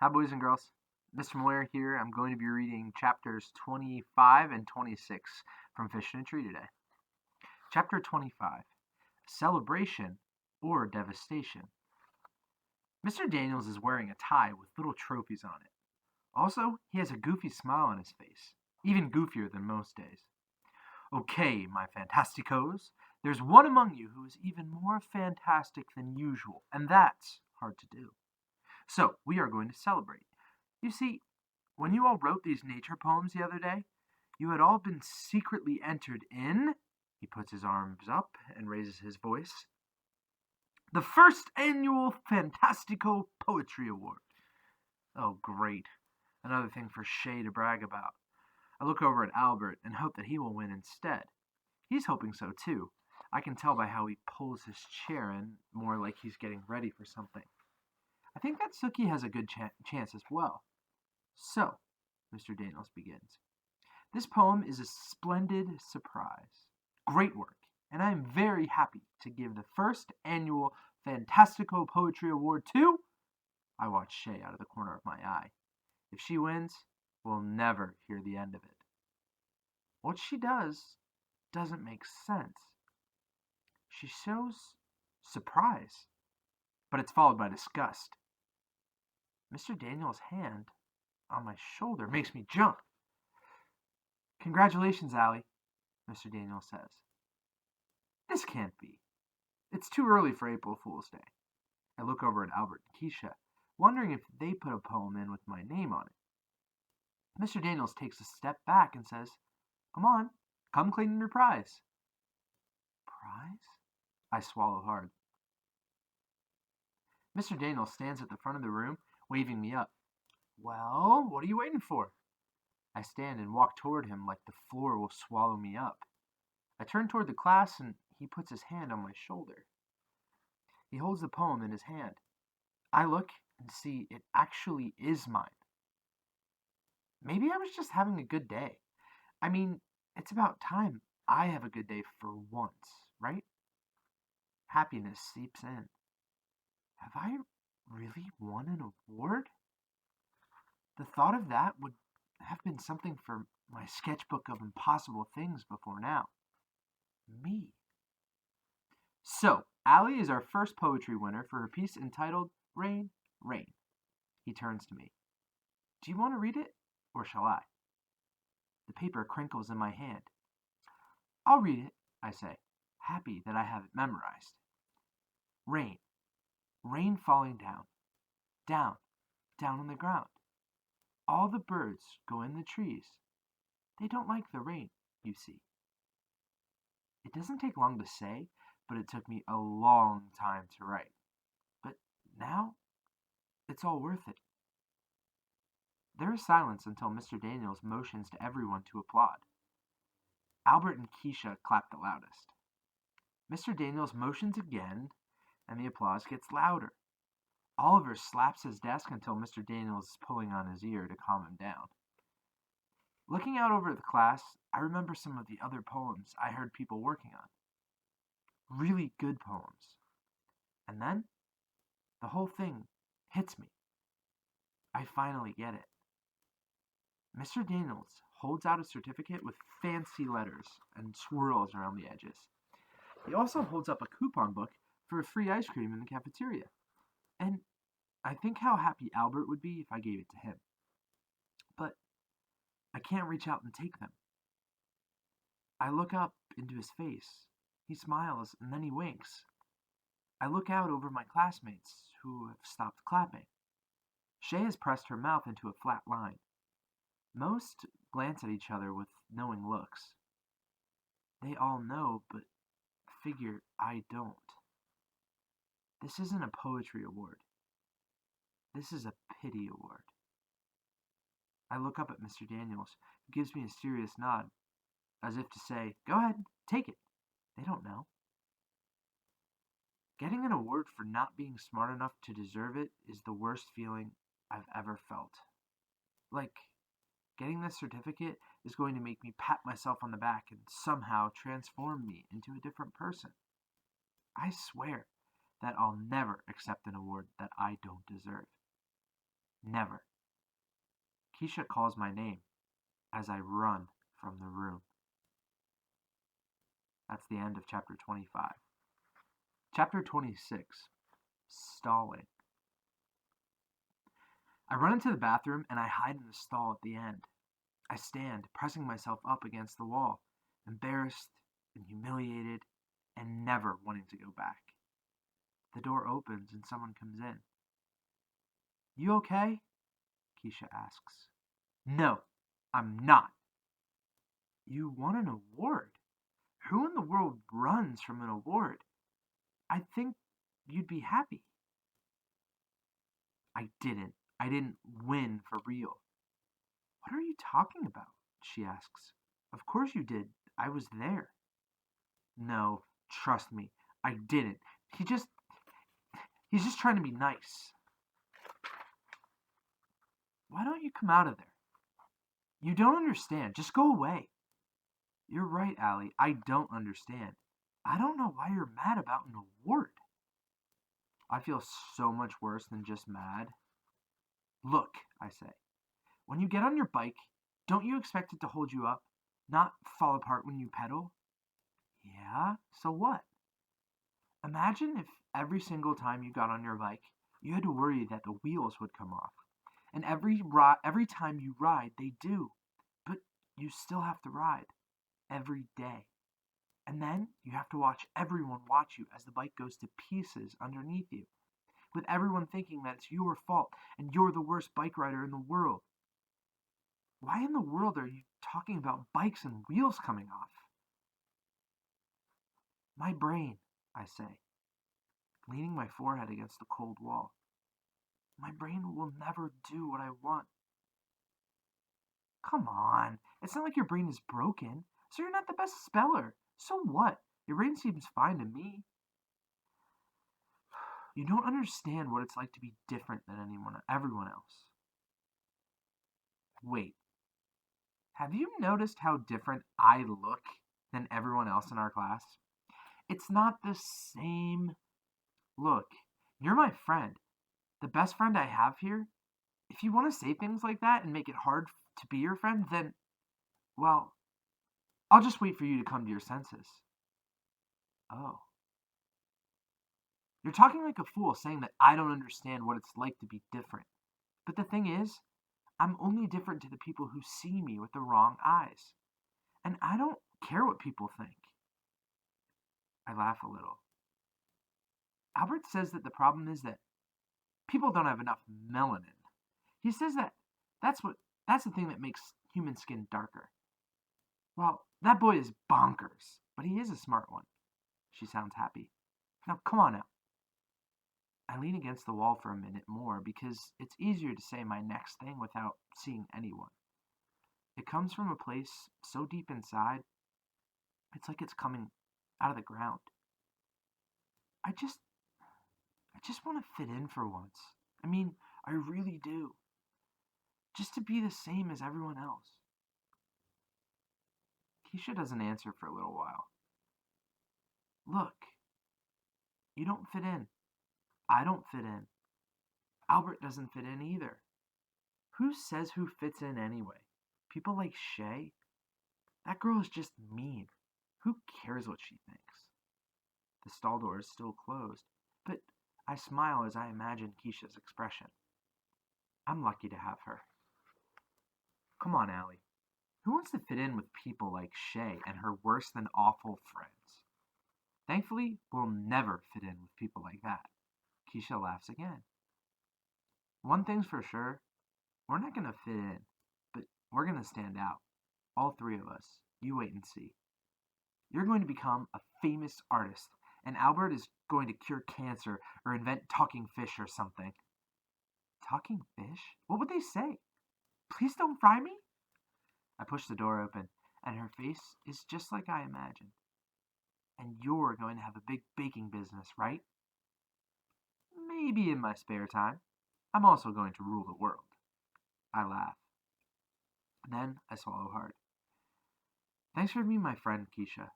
Hi, boys and girls. Mr. Moyer here. I'm going to be reading chapters 25 and 26 from Fish in a Tree today. Chapter 25 Celebration or Devastation. Mr. Daniels is wearing a tie with little trophies on it. Also, he has a goofy smile on his face, even goofier than most days. Okay, my Fantasticos, there's one among you who is even more fantastic than usual, and that's hard to do. So, we are going to celebrate. You see, when you all wrote these nature poems the other day, you had all been secretly entered in, he puts his arms up and raises his voice, the first annual Fantastical Poetry Award. Oh, great. Another thing for Shay to brag about. I look over at Albert and hope that he will win instead. He's hoping so too. I can tell by how he pulls his chair in, more like he's getting ready for something. I think that Sookie has a good chance as well. So, Mr. Daniels begins. This poem is a splendid surprise. Great work, and I am very happy to give the first annual Fantastical Poetry Award to... I watch Shay out of the corner of my eye. If she wins, we'll never hear the end of it. What she does doesn't make sense. She shows surprise, but it's followed by disgust. Mr. Daniels' hand on my shoulder makes me jump. Congratulations, Allie, Mr. Daniels says. This can't be. It's too early for April Fool's Day. I look over at Albert and Keisha, wondering if they put a poem in with my name on it. Mr. Daniels takes a step back and says, Come on, come claim your prize. Prize? I swallow hard. Mr. Daniels stands at the front of the room, waving me up. Well, what are you waiting for? I stand and walk toward him like the floor will swallow me up. I turn toward the class and he puts his hand on my shoulder. He holds the poem in his hand. I look and see it actually is mine. Maybe I was just having a good day. I mean, it's about time I have a good day for once, right? Happiness seeps in. Have I really won an award? The thought of that would have been something for my sketchbook of impossible things before now. Me. So, Allie is our first poetry winner for her piece entitled Rain, Rain. He turns to me. Do you want to read it, or shall I? The paper crinkles in my hand. I'll read it, I say, happy that I have it memorized. Rain. Rain falling down. Down. Down on the ground. All the birds go in the trees. They don't like the rain, you see. It doesn't take long to say, but it took me a long time to write. But now, it's all worth it. There is silence until Mr. Daniels motions to everyone to applaud. Albert and Keisha clap the loudest. Mr. Daniels motions again, and the applause gets louder. Oliver slaps his desk until Mr. Daniels is pulling on his ear to calm him down. Looking out over the class, I remember some of the other poems I heard people working on. Really good poems. And then, the whole thing hits me. I finally get it. Mr. Daniels holds out a certificate with fancy letters and swirls around the edges. He also holds up a coupon book for a free ice cream in the cafeteria. And I think how happy Albert would be if I gave it to him. But I can't reach out and take them. I look up into his face. He smiles and then he winks. I look out over my classmates who have stopped clapping. Shay has pressed her mouth into a flat line. Most glance at each other with knowing looks. They all know, but figure I don't. This isn't a poetry award. This is a pity award. I look up at Mr. Daniels, who gives me a serious nod, as if to say, Go ahead, take it. They don't know. Getting an award for not being smart enough to deserve it is the worst feeling I've ever felt. Like, getting this certificate is going to make me pat myself on the back and somehow transform me into a different person. I swear that I'll never accept an award that I don't deserve. Never. Keisha calls my name as I run from the room. That's the end of chapter 25. Chapter 26. Stalling. I run into the bathroom and I hide in the stall at the end. I stand, pressing myself up against the wall, embarrassed and humiliated and never wanting to go back. The door opens and someone comes in. You okay? Keisha asks. No, I'm not. You won an award. Who in the world runs from an award? I think you'd be happy. I didn't. I didn't win for real. What are you talking about? She asks. Of course you did. I was there. No, trust me. I didn't. He's just trying to be nice. Why don't you come out of there? You don't understand. Just go away. You're right, Allie. I don't understand. I don't know why you're mad about an award. I feel so much worse than just mad. Look, I say, when you get on your bike, don't you expect it to hold you up, not fall apart when you pedal? Yeah, so what? Imagine if every single time you got on your bike, you had to worry that the wheels would come off. And every time you ride, they do. But you still have to ride. Every day. And then you have to watch everyone watch you as the bike goes to pieces underneath you, with everyone thinking that it's your fault and you're the worst bike rider in the world. Why in the world are you talking about bikes and wheels coming off? My brain, I say, leaning my forehead against the cold wall. My brain will never do what I want. Come on, it's not like your brain is broken. So you're not the best speller. So what? Your brain seems fine to me. You don't understand what it's like to be different than everyone else. Wait. Have you noticed how different I look than everyone else in our class? It's not the same. Look, you're my friend. The best friend I have here. If you want to say things like that and make it hard to be your friend, then, well, I'll just wait for you to come to your senses. Oh. You're talking like a fool saying that I don't understand what it's like to be different. But the thing is, I'm only different to the people who see me with the wrong eyes. And I don't care what people think. I laugh a little. Albert says that the problem is that people don't have enough melanin. He says that that's the thing that makes human skin darker. Well, that boy is bonkers, but he is a smart one. She sounds happy. Now, come on now. I lean against the wall for a minute more because it's easier to say my next thing without seeing anyone. It comes from a place so deep inside, it's like it's coming out of the ground. I just want to fit in for once. I mean, I really do. Just to be the same as everyone else. Keisha doesn't answer for a little while. Look, you don't fit in. I don't fit in. Albert doesn't fit in either. Who says who fits in anyway? People like Shay? That girl is just mean. Who cares what she thinks? The stall door is still closed, but I smile as I imagine Keisha's expression. I'm lucky to have her. Come on, Allie. Who wants to fit in with people like Shay and her worse than awful friends? Thankfully, we'll never fit in with people like that. Keisha laughs again. One thing's for sure, we're not going to fit in, but we're going to stand out. All three of us. You wait and see. You're going to become a famous artist, and Albert is going to cure cancer or invent talking fish or something. Talking fish? What would they say? Please don't fry me? I push the door open, and her face is just like I imagined. And you're going to have a big baking business, right? Maybe in my spare time. I'm also going to rule the world. I laugh. Then I swallow hard. Thanks for being my friend, Keisha.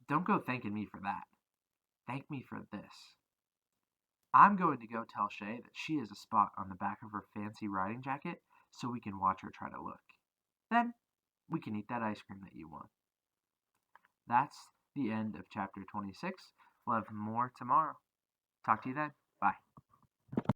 Don't go thanking me for that. Thank me for this. I'm going to go tell Shay that she has a spot on the back of her fancy riding jacket so we can watch her try to look. Then we can eat that ice cream that you want. That's the end of chapter 26. We'll have more tomorrow. Talk to you then. Bye.